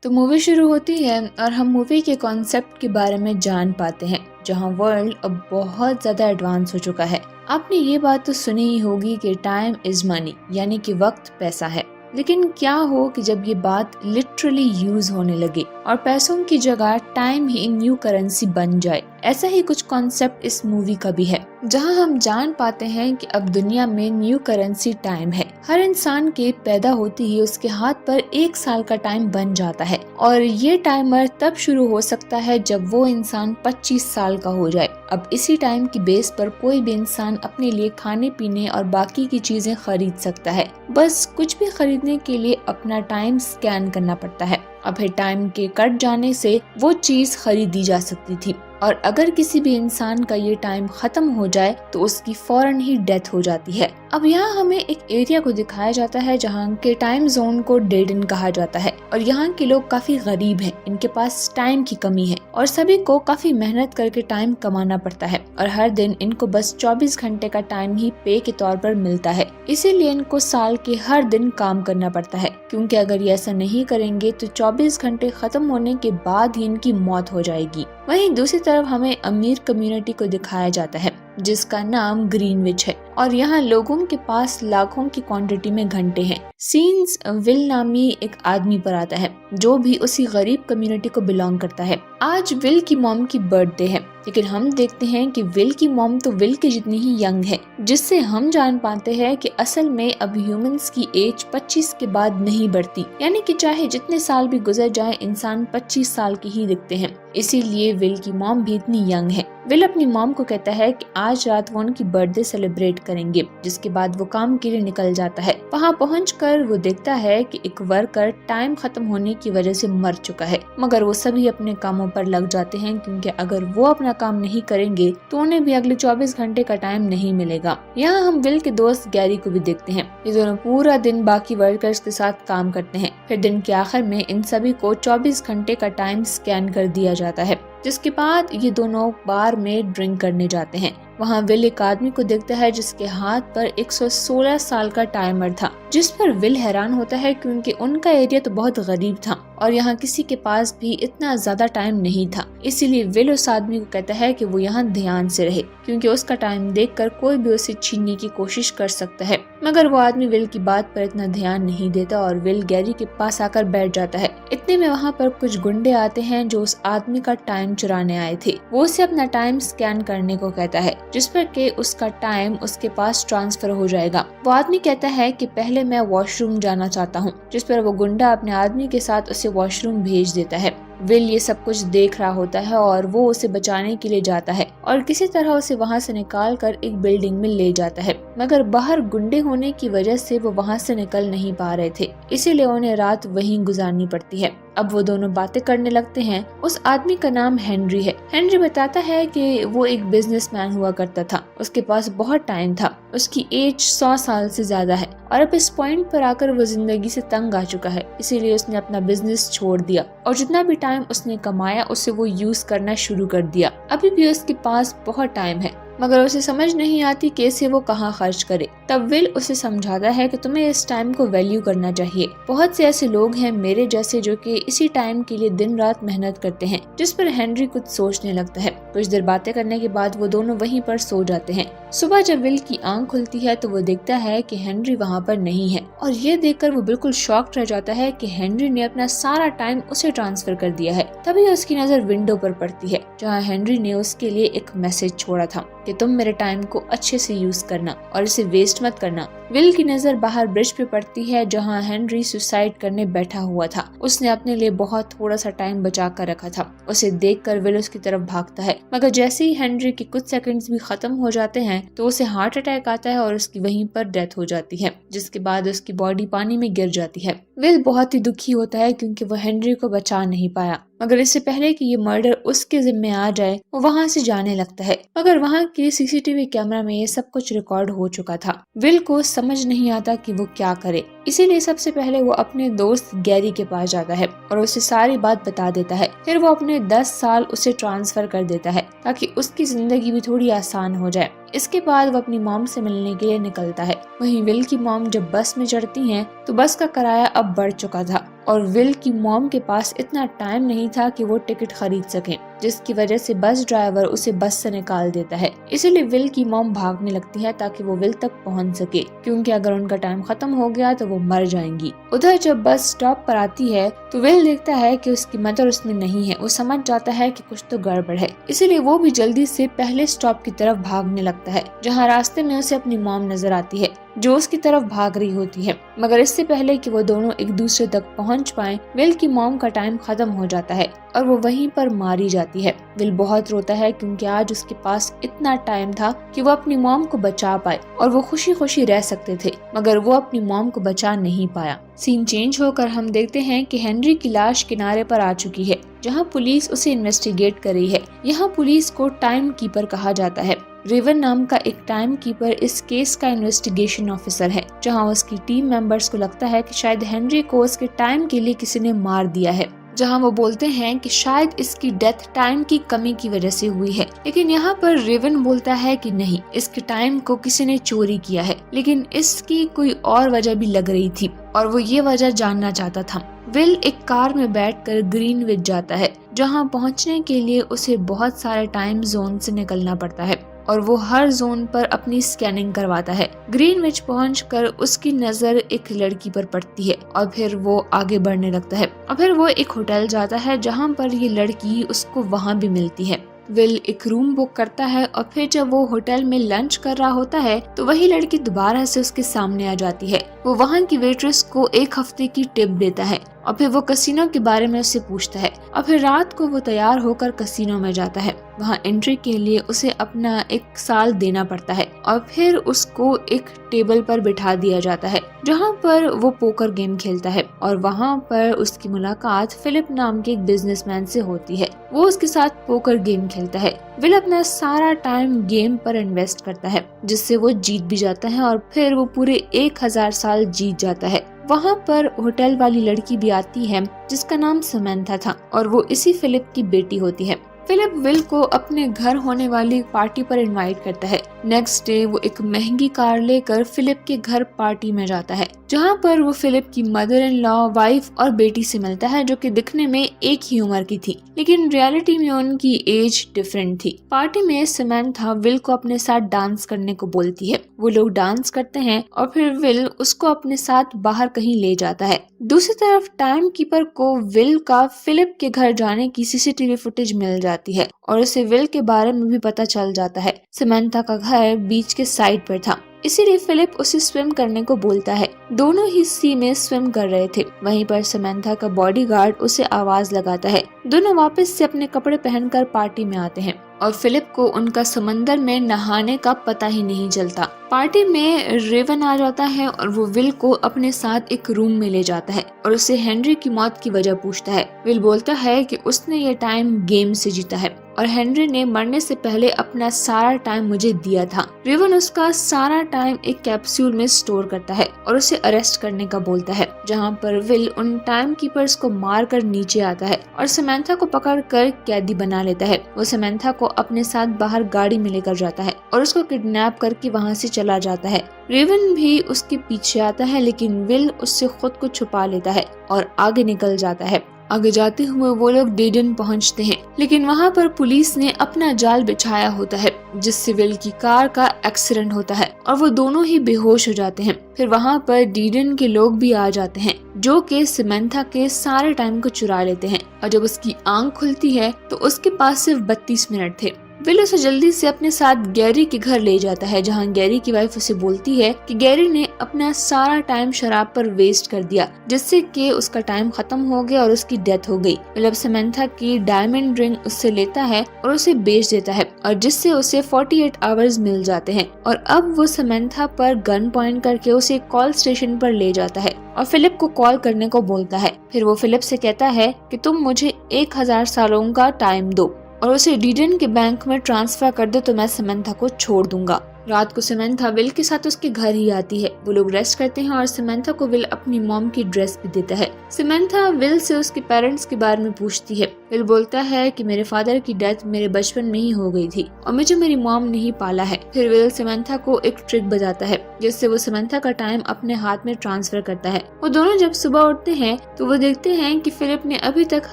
तो मूवी शुरू होती है और हम मूवी के कॉन्सेप्ट के बारे में जान पाते हैं, जहां वर्ल्ड अब बहुत ज़्यादा एडवांस हो चुका है। आपने ये बात तो सुनी ही होगी कि टाइम इज़ मनी, यानी कि वक्त पैसा है। लेकिन क्या हो कि जब ये बात लिटरली यूज होने लगे और पैसों की जगह टाइम ही न्यू करेंसी बन जाए। ऐसा ही कुछ कॉन्सेप्ट इस मूवी का भी है, जहां हम जान पाते हैं कि अब दुनिया में न्यू करेंसी टाइम है। हर इंसान के पैदा होते ही उसके हाथ पर 1 साल का टाइम बन जाता है और ये टाइमर तब शुरू हो सकता है जब वो इंसान 25 साल का हो जाए। अब इसी टाइम की बेस पर कोई भी इंसान अपने लिए खाने पीने और बाकी की चीजें खरीद सकता है। बस कुछ भी खरीदने के लिए अपना टाइम स्कैन करना पड़ता है। अब टाइम के कट जाने से वो चीज खरीदी जा सकती थी और अगर किसी भी इंसान का ये टाइम खत्म हो जाए तो उसकी फौरन ही डेथ हो जाती है। अब यहाँ हमें एक एरिया को दिखाया जाता है जहाँ के टाइम जोन को डेड एंड कहा जाता है और यहाँ के लोग काफी गरीब हैं, इनके पास टाइम की कमी है और सभी को काफी मेहनत करके टाइम कमाना पड़ता है और हर दिन इनको बस 24 घंटे का टाइम ही पे के तौर पर मिलता है। इसीलिए इनको साल के हर दिन काम करना पड़ता है, क्योंकि अगर ये ऐसा नहीं करेंगे तो 24 घंटे खत्म होने के बाद ही इनकी मौत हो जाएगी। वहीं दूसरी तरफ हमें अमीर कम्युनिटी को दिखाया जाता है जिसका नाम ग्रीनविच है और यहाँ लोगों के पास लाखों की क्वांटिटी में घंटे हैं। सीन्स विल नामी एक आदमी पर आता है जो भी उसी गरीब कम्युनिटी को बिलोंग करता है। आज विल की मॉम की बर्थडे है, लेकिन हम देखते हैं कि विल की मॉम तो विल के जितनी ही यंग है, जिससे हम जान पाते हैं कि असल में अब ह्यूमंस की एज 25 के बाद नहीं बढ़ती, यानी कि चाहे जितने साल भी गुजर जाए इंसान 25 साल की ही दिखते हैं। इसीलिए विल की मॉम भी इतनी यंग है। विल अपनी मॉम को कहता है कि आज रात वो उनकी बर्थडे सेलिब्रेट करेंगे, जिसके बाद वो काम के लिए निकल जाता है। वहाँ पहुंचकर वो देखता है कि एक वर्कर टाइम खत्म होने की वजह से मर चुका है, मगर वो सभी अपने कामों पर लग जाते हैं क्योंकि अगर वो अपना काम नहीं करेंगे तो उन्हें भी अगले 24 घंटे का टाइम नहीं मिलेगा। यहाँ हम विल के दोस्त गैरी को भी देखते हैं। ये दोनों पूरा दिन बाकी वर्कर्स के साथ काम करते हैं। फिर दिन के आखिर में इन सभी को 24 घंटे का टाइम स्कैन कर दिया जाता है, जिसके बाद ये दोनों बार में ड्रिंक करने जाते हैं। वहाँ विल एक आदमी को देखता है जिसके हाथ पर 116 साल का टाइमर था, जिस पर विल हैरान होता है क्योंकि उनका एरिया तो बहुत गरीब था और यहाँ किसी के पास भी इतना ज्यादा टाइम नहीं था। इसीलिए विल उस आदमी को कहता है कि वो यहाँ ध्यान से रहे, क्योंकि उसका टाइम देखकर कोई भी उसे छीनने की कोशिश कर सकता है। मगर वो आदमी विल की बात पर इतना ध्यान नहीं देता और विल गैरी के पास आकर बैठ जाता है। इतने में वहाँ पर कुछ गुंडे आते हैं जो उस आदमी का टाइम चुराने आए थे। वो उसे अपना टाइम स्कैन करने को कहता है, जिस पर के उसका टाइम उसके पास ट्रांसफर हो जाएगा। वो आदमी कहता है कि पहले मैं वॉशरूम जाना चाहता हूँ, जिस पर वो गुंडा अपने आदमी के साथ उसे वॉशरूम भेज देता है। विल ये सब कुछ देख रहा होता है और वो उसे बचाने के लिए जाता है और किसी तरह उसे वहाँ से निकाल कर एक बिल्डिंग में ले जाता है, मगर बाहर गुंडे होने की वजह से वो वहाँ से निकल नहीं पा रहे थे, इसीलिए उन्हें रात वहीं गुजारनी पड़ती है। अब वो दोनों बातें करने लगते हैं। उस आदमी का नाम हेनरी है। हेनरी बताता है कि वो एक बिजनेसमैन हुआ करता था, उसके पास बहुत टाइम था, उसकी एज 100 साल से ज्यादा है और अब इस पॉइंट पर आकर वो जिंदगी से तंग आ चुका है, इसीलिए उसने अपना बिजनेस छोड़ दिया और जितना भी टाइम उसने कमाया उसे वो यूज करना शुरू कर दिया। अभी भी उसके पास बहुत टाइम है, मगर उसे समझ नहीं आती कैसे वो कहाँ खर्च करे। तब विल उसे समझाता है कि तुम्हें इस टाइम को वैल्यू करना चाहिए। बहुत से ऐसे लोग हैं मेरे जैसे जो कि इसी टाइम के लिए दिन रात मेहनत करते हैं, जिस पर हेनरी कुछ सोचने लगता है। कुछ देर बातें करने के बाद वो दोनों वहीं पर सो जाते हैं। सुबह जब विल की आंख खुलती है तो वो देखता है कि हेनरी वहाँ पर नहीं है और ये देखकर वो बिल्कुल शॉक्ड रह जाता है कि हेनरी ने अपना सारा टाइम उसे ट्रांसफर कर दिया है। तभी उसकी नजर विंडो पर पड़ती है जहाँ हेनरी ने उसके लिए एक मैसेज छोड़ा था कि तुम मेरे टाइम को अच्छे से यूज करना और इसे वेस्ट मत करना। विल की नजर बाहर ब्रिज पे पड़ती है जहाँ हेनरी सुसाइड करने बैठा हुआ था। उसने अपने लिए बहुत थोड़ा सा टाइम बचा कर रखा था। उसे देखकर विल उसकी तरफ भागता है, मगर जैसे ही हेनरी के कुछ सेकंड्स भी खत्म हो जाते हैं तो उसे हार्ट अटैक आता है और उसकी वहीं पर डेथ हो जाती है, जिसके बाद उसकी बॉडी पानी में गिर जाती है। विल बहुत ही दुखी होता है क्योंकि वो हेनरी को बचा नहीं पाया, मगर इससे पहले कि ये मर्डर उसके जिम्मे आ जाए वो वहाँ से जाने लगता है। मगर वहाँ के सीसीटीवी कैमरा में ये सब कुछ रिकॉर्ड हो चुका था। विल को समझ नहीं आता कि वो क्या करे, इसीलिए सबसे पहले वो अपने दोस्त गैरी के पास जाता है और उसे सारी बात बता देता है। फिर वो अपने 10 साल उसे ट्रांसफर कर देता है ताकि उसकी जिंदगी भी थोड़ी आसान हो जाए। इसके बाद वो अपनी मॉम से मिलने के लिए निकलता है। वहीं विल की मॉम जब बस में चढ़ती हैं तो बस का किराया अब बढ़ चुका था और विल की मॉम के पास इतना टाइम नहीं था कि वो टिकट खरीद सकें, जिसकी वजह से बस ड्राइवर उसे बस से निकाल देता है। इसीलिए विल की मॉम भागने लगती है ताकि वो विल तक पहुंच सके, क्योंकि अगर उनका टाइम खत्म हो गया तो वो मर जाएंगी। उधर जब बस स्टॉप पर आती है तो विल देखता है कि उसकी मदर उसमें नहीं है। वो समझ जाता है कि कुछ तो गड़बड़ है, इसीलिए वो भी जल्दी से पहले स्टॉप की तरफ भागने लगता है, जहाँ रास्ते में उसे अपनी मॉम नजर आती है जो उसकी तरफ भाग रही होती है। मगर इससे पहले कि वो दोनों एक दूसरे तक पहुंच पाएं, विल की मॉम का टाइम खत्म हो जाता है और वो वहीं पर मारी जाती है। विल बहुत रोता है क्योंकि आज उसके पास इतना टाइम था कि वो अपनी मॉम को बचा पाए और वो खुशी खुशी रह सकते थे, मगर वो अपनी मॉम को बचा नहीं पाया। सीन चेंज होकर हम देखते हैं कि हेनरी की लाश किनारे पर आ चुकी है, जहाँ पुलिस उसे इन्वेस्टिगेट कर रही है। यहाँ पुलिस को टाइम कीपर कहा जाता है। रेवन नाम का एक टाइम कीपर इस केस का इन्वेस्टिगेशन ऑफिसर है, जहां उसकी टीम मेंबर्स को लगता है कि शायद हेनरी को उसके टाइम के लिए किसी ने मार दिया है, जहां वो बोलते हैं कि शायद इसकी डेथ टाइम की कमी की वजह से हुई है। लेकिन यहाँ पर रेवन बोलता है कि नहीं, इसके टाइम को किसी ने चोरी किया है, लेकिन इसकी कोई और वजह भी लग रही थी और वो ये वजह जानना चाहता था। विल एक कार में बैठकर ग्रीनविच जाता है, जहां पहुंचने के लिए उसे बहुत सारे टाइम जोन से निकलना पड़ता है और वो हर जोन पर अपनी स्कैनिंग करवाता है। ग्रीनविच पहुंचकर उसकी नजर एक लड़की पर पड़ती है और फिर वो आगे बढ़ने लगता है और फिर वो एक होटल जाता है, जहां पर ये लड़की उसको वहां भी मिलती है। विल एक रूम बुक करता है और फिर जब वो होटल में लंच कर रहा होता है तो वही लड़की दोबारा से उसके सामने आ जाती है। वो वहाँ की वेट्रेस को 1 हफ्ते की टिप देता है और फिर वो कसिनो के बारे में उससे पूछता है और फिर रात को वो तैयार होकर कसिनो में जाता है। वहाँ एंट्री के लिए उसे अपना 1 साल देना पड़ता है और फिर उसको एक टेबल पर बिठा दिया जाता है, जहाँ पर वो पोकर गेम खेलता है और वहाँ पर उसकी मुलाकात फिलिप नाम के एक बिजनेसमैन से होती है। वो उसके साथ पोकर गेम खेलता है। विल अपना सारा टाइम गेम पर इन्वेस्ट करता है, जिससे वो जीत भी जाता है और फिर वो पूरे 1000 साल जीत जाता है। वहाँ पर होटल वाली लड़की भी आती है जिसका नाम समंथा था और वो इसी फिलिप की बेटी होती है। फिलिप विल को अपने घर होने वाली पार्टी पर इनवाइट करता है। नेक्स्ट डे वो एक महंगी कार लेकर फिलिप के घर पार्टी में जाता है, जहाँ पर वो फिलिप की मदर इन लॉ, वाइफ और बेटी से मिलता है, जो कि दिखने में एक ही उम्र की थी, लेकिन रियलिटी में उनकी एज डिफरेंट थी। पार्टी में समंथा विल को अपने साथ डांस करने को बोलती है। वो लोग डांस करते हैं और फिर विल उसको अपने साथ बाहर कहीं ले जाता है। दूसरी तरफ टाइम कीपर को विल का फिलिप के घर जाने की सीसीटीवी फुटेज मिल जाती है और उसे विल के बारे में भी पता चल जाता है। समंथा का घर बीच के साइड पर था, इसीलिए फिलिप उसे स्विम करने को बोलता है। दोनों ही सी में स्विम कर रहे थे। वहीं पर समंथा का बॉडीगार्ड उसे आवाज लगाता है। दोनों वापस से अपने कपड़े पहनकर पार्टी में आते हैं और फिलिप को उनका समंदर में नहाने का पता ही नहीं चलता। पार्टी में रेवन आ जाता है और वो विल को अपने साथ एक रूम में ले जाता है और उससे हेनरी की मौत की वजह पूछता है। विल बोलता है कि उसने ये टाइम गेम से जीता है और हेनरी ने मरने से पहले अपना सारा टाइम मुझे दिया था। रेवन उसका सारा टाइम एक कैप्सूल में स्टोर करता है और उसे अरेस्ट करने का बोलता है, जहाँ पर विल उन टाइम कीपर्स को मार कर नीचे आता है और समंथा को पकड़ कर कैदी बना लेता है। वो समंथा को अपने साथ बाहर गाड़ी में लेकर जाता है और उसको किडनैप करके वहाँ से चला जाता है। रेवन भी उसके पीछे आता है, लेकिन विल उससे खुद को छुपा लेता है और आगे निकल जाता है। आगे जाते हुए वो लोग डेडन पहुंचते हैं, लेकिन वहाँ पर पुलिस ने अपना जाल बिछाया होता है, जिससे विल की कार का एक्सीडेंट होता है और वो दोनों ही बेहोश हो जाते हैं। फिर वहाँ पर डेडन के लोग भी आ जाते हैं, जो कि समंथा के सारे टाइम को चुरा लेते हैं और जब उसकी आंख खुलती है तो उसके पास सिर्फ 32 मिनट थे। विल उसे जल्दी से अपने साथ गैरी के घर ले जाता है, जहाँ गैरी की वाइफ उसे बोलती है कि गैरी ने अपना सारा टाइम शराब पर वेस्ट कर दिया, जिससे कि उसका टाइम खत्म हो गया और उसकी डेथ हो गई। विल अब समंथा की डायमंड रिंग उससे लेता है और उसे बेच देता है और जिससे उसे 48 आवर्स मिल जाते हैं और अब वो समंथा पर गन पॉइंट करके उसे कॉल स्टेशन पर ले जाता है और फिलिप को कॉल करने को बोलता है। फिर वो फिलिप से कहता है कि तुम मुझे 1000 सालों का टाइम दो और उसे डेडन के बैंक में ट्रांसफर कर दो तो मैं समंथा को छोड़ दूंगा। रात को समंथा विल के साथ उसके घर ही आती है। वो लोग रेस्ट करते हैं और समंथा को विल अपनी मॉम की ड्रेस भी देता है। समंथा विल से उसके पेरेंट्स के बारे में पूछती है। विल बोलता है कि मेरे फादर की डेथ मेरे बचपन में ही हो गई थी और मुझे मेरी मॉम ने ही पाला है। फिर विल समंथा को एक ट्रिक बताता है जिससे वो समंथा का टाइम अपने हाथ में ट्रांसफर करता है। वो दोनों जब सुबह उठते हैं तो वो देखते हैं कि फिलिप ने अभी तक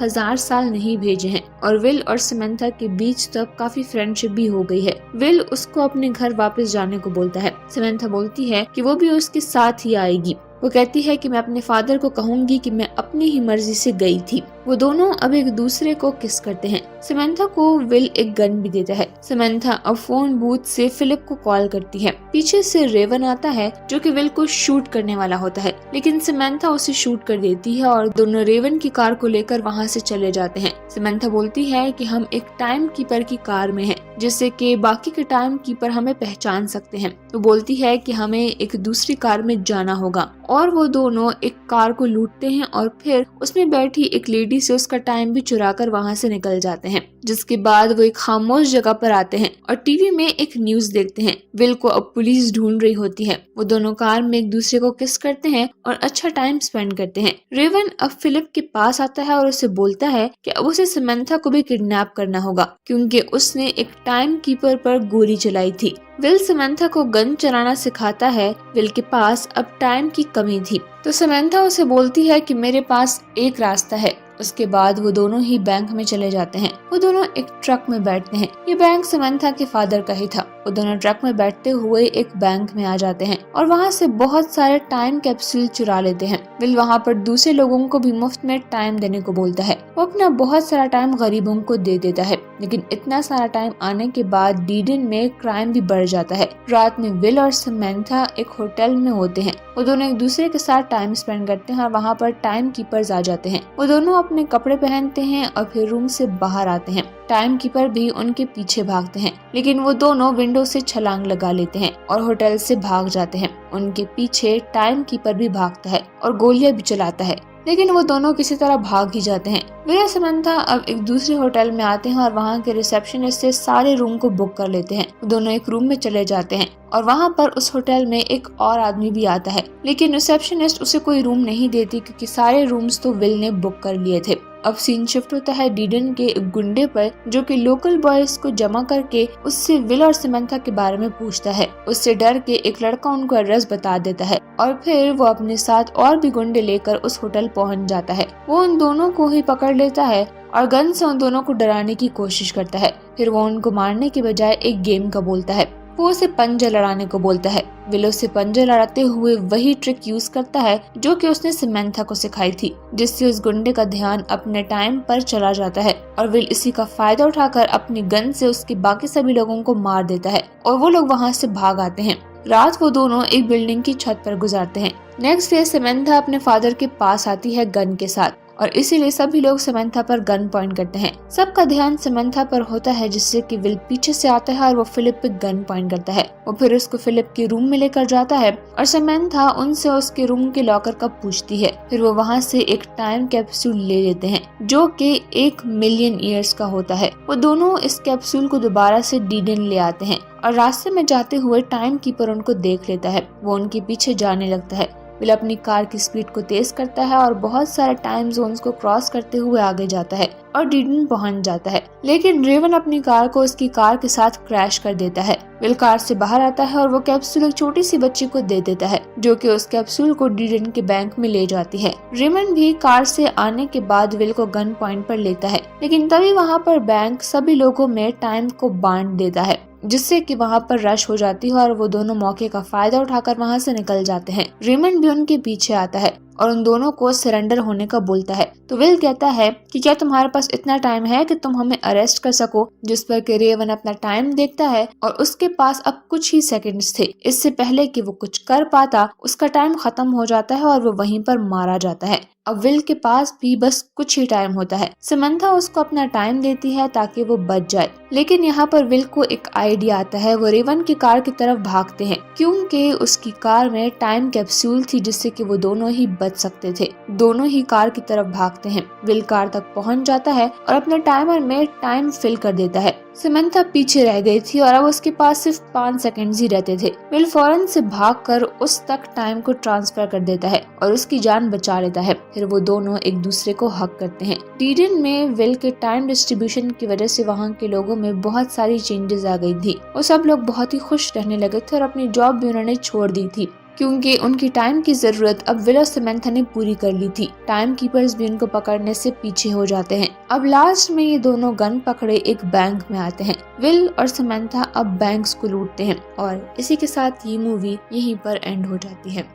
1000 साल नहीं भेजे हैं और विल और समंथा के बीच तब काफी फ्रेंडशिप भी हो गई है। विल उसको अपने घर वापस जाने को बोलता है। समंथा बोलती है कि वो भी उसके साथ ही आएगी। वो कहती है कि मैं अपने फादर को कहूंगी कि मैं अपनी ही मर्जी से गई थी। वो दोनों अब एक दूसरे को किस करते हैं। समंथा को विल एक गन भी देता है। समंथा अब फोन बूथ से फिलिप को कॉल करती है। पीछे से रेवन आता है जो कि विल को शूट करने वाला होता है, लेकिन समंथा उसे शूट कर देती है और दोनों रेवन की कार को लेकर वहाँ से चले जाते हैं। समंथा बोलती है कि हम एक टाइम कीपर की कार में हैं, जिससे कि बाकी के टाइम कीपर हमें पहचान सकते हैं। वो बोलती है कि हमें एक दूसरी कार में जाना होगा और वो दोनों एक कार को लूटते हैं और फिर उसमें बैठी एक लेडी से उसका टाइम भी चुरा कर वहाँ से निकल जाते हैं। जिसके बाद वो एक खामोश जगह पर आते हैं और टीवी में एक न्यूज देखते हैं। विल को अब पुलिस ढूंढ रही होती है। वो दोनों कार में एक दूसरे को किस करते हैं और अच्छा टाइम स्पेंड करते हैं। रेवन अब फिलिप के पास आता है और उसे बोलता है कि अब उसे समंथा को भी किडनैप करना होगा क्योंकि उसने एक टाइम कीपर पर गोली चलाई थी। विल समंथा को गन चलाना सिखाता है। विल के पास अब टाइम की कमी थी तो समंथा उसे बोलती है कि मेरे पास एक रास्ता है। उसके बाद वो दोनों ही बैंक में चले जाते हैं। वो दोनों एक ट्रक में बैठते हैं। ये बैंक समंथा के फादर का ही था। वो दोनों ट्रक में बैठते हुए एक बैंक में आ जाते हैं और वहाँ से बहुत सारे टाइम कैप्सूल चुरा लेते हैं। विल वहाँ पर दूसरे लोगों को भी मुफ्त में टाइम देने को बोलता है। वो अपना बहुत सारा टाइम गरीबों को दे देता है, लेकिन इतना सारा टाइम आने के बाद डीडन में क्राइम भी बढ़ जाता है। रात में विल और समंथा एक होटल में होते हैं। वो दोनों एक दूसरे के साथ टाइम स्पेंड करते हैं और वहाँ पर टाइम कीपर्स आ जाते हैं। वो दोनों अपने कपड़े पहनते हैं और फिर रूम से बाहर आते हैं। टाइम कीपर भी उनके पीछे भागते हैं, लेकिन वो दोनों विंडो से छलांग लगा लेते हैं और होटल से भाग जाते हैं। उनके पीछे टाइम कीपर भी भागता है और गोलियां भी चलाता है, लेकिन वो दोनों किसी तरह भाग ही जाते हैं। विल और समंथा अब एक दूसरे होटल में आते हैं और वहाँ के रिसेप्शनिस्ट से सारे रूम को बुक कर लेते हैं। वो दोनों एक रूम में चले जाते हैं और वहाँ पर उस होटल में एक और आदमी भी आता है, लेकिन रिसेप्शनिस्ट उसे कोई रूम नहीं देती क्योंकि सारे रूम्स तो विल ने बुक कर लिए थे। अब सीन शिफ्ट होता है डीडन के एक गुंडे पर जो कि लोकल बॉयज को जमा करके उससे विल और समंथा के बारे में पूछता है। उससे डर के एक लड़का उनको एड्रेस बता देता है और फिर वो अपने साथ और भी गुंडे लेकर उस होटल पहुंच जाता है। वो उन दोनों को ही पकड़ लेता है और गन से उन दोनों को डराने की कोशिश करता है। फिर वो उनको मारने के बजाय एक गेम का बोलता है। वो उसे पंजा लड़ाने को बोलता है। विल उससे पंजा लड़ाते हुए वही ट्रिक यूज करता है जो कि उसने समंथा को सिखाई थी, जिससे उस गुंडे का ध्यान अपने टाइम पर चला जाता है और विल इसी का फायदा उठाकर अपनी गन से उसके बाकी सभी लोगों को मार देता है और वो लोग वहाँ से भाग आते हैं। रात वो दोनों एक बिल्डिंग की छत पर गुजारते हैं। नेक्स्ट डे समंथा अपने फादर के पास आती है गन के साथ और इसीलिए सभी लोग समंथा पर गन पॉइंट करते हैं। सबका ध्यान समंथा पर होता है, जिससे कि विल पीछे से आता है और वो फिलिप पे गन पॉइंट करता है। वो फिर उसको फिलिप के रूम में लेकर जाता है और समंथा उनसे उसके रूम के लॉकर का पूछती है। फिर वो वहाँ से एक टाइम कैप्सूल ले लेते हैं जो कि 1 मिलियन ईयर्स का होता है। वो दोनों इस कैप्सूल को दोबारा से डीडन ले आते हैं और रास्ते में जाते हुए टाइम कीपर उनको देख लेता है। वो उनके पीछे जाने लगता है। विल अपनी कार की स्पीड को तेज करता है और बहुत सारे टाइम जोन्स को क्रॉस करते हुए आगे जाता है और डीडन पहुंच जाता है, लेकिन रेवन अपनी कार को उसकी कार के साथ क्रैश कर देता है। विल कार से बाहर आता है और वो कैप्सूल एक छोटी सी बच्ची को दे देता है जो कि उस कैप्सूल को डीडन के बैंक में ले जाती है। रेमन भी कार से आने के बाद विल को गन पॉइंट पर लेता है, लेकिन तभी वहाँ पर बैंक सभी लोगों में टाइम को बांट देता है, जिससे कि वहाँ पर रश हो जाती है और वो दोनों मौके का फायदा उठाकर वहाँ से निकल जाते हैं। रेमन भी उनके पीछे आता है और उन दोनों को सरेंडर होने का बोलता है। तो विल कहता है कि क्या तुम्हारे पास इतना टाइम है कि तुम हमें अरेस्ट कर सको, जिस पर कि रेवन अपना टाइम देखता है और उसके पास अब कुछ ही सेकंड्स थे। इससे पहले कि वो कुछ कर पाता उसका टाइम खत्म हो जाता है और वो वहीं पर मारा जाता है। अब विल के पास भी बस कुछ ही टाइम होता है। समंथा उसको अपना टाइम देती है ताकि वो बच जाए, लेकिन यहाँ पर विल को एक आइडिया आता है। वो रेवन की कार की तरफ भागते हैं क्योंकि उसकी कार में टाइम कैप्सूल थी जिससे कि वो दोनों ही बच सकते थे। दोनों ही कार की तरफ भागते हैं। विल कार तक पहुंच जाता है और अपने टाइमर में टाइम फिल कर देता है। समंथा पीछे रह गई थी और अब उसके पास सिर्फ 5 सेकंड्स ही रहते थे। विल फौरन से भागकर उस तक टाइम को ट्रांसफर कर देता है और उसकी जान बचा लेता है। फिर वो दोनों एक दूसरे को हक करते हैं। टीरियन में विल के टाइम डिस्ट्रीब्यूशन की वजह से वहाँ के लोगों में बहुत सारी चेंजेस आ गई थी और सब लोग बहुत ही खुश रहने लगे थे और अपनी जॉब भी उन्होंने छोड़ दी थी, क्योंकि उनकी टाइम की जरूरत अब विल और समंथा ने पूरी कर ली थी। टाइम कीपर्स भी उनको पकड़ने से पीछे हो जाते हैं। अब लास्ट में ये दोनों गन पकड़े एक बैंक में आते हैं। विल और समंथा अब बैंक्स को लूटते हैं और इसी के साथ ये मूवी यहीं पर एंड हो जाती है।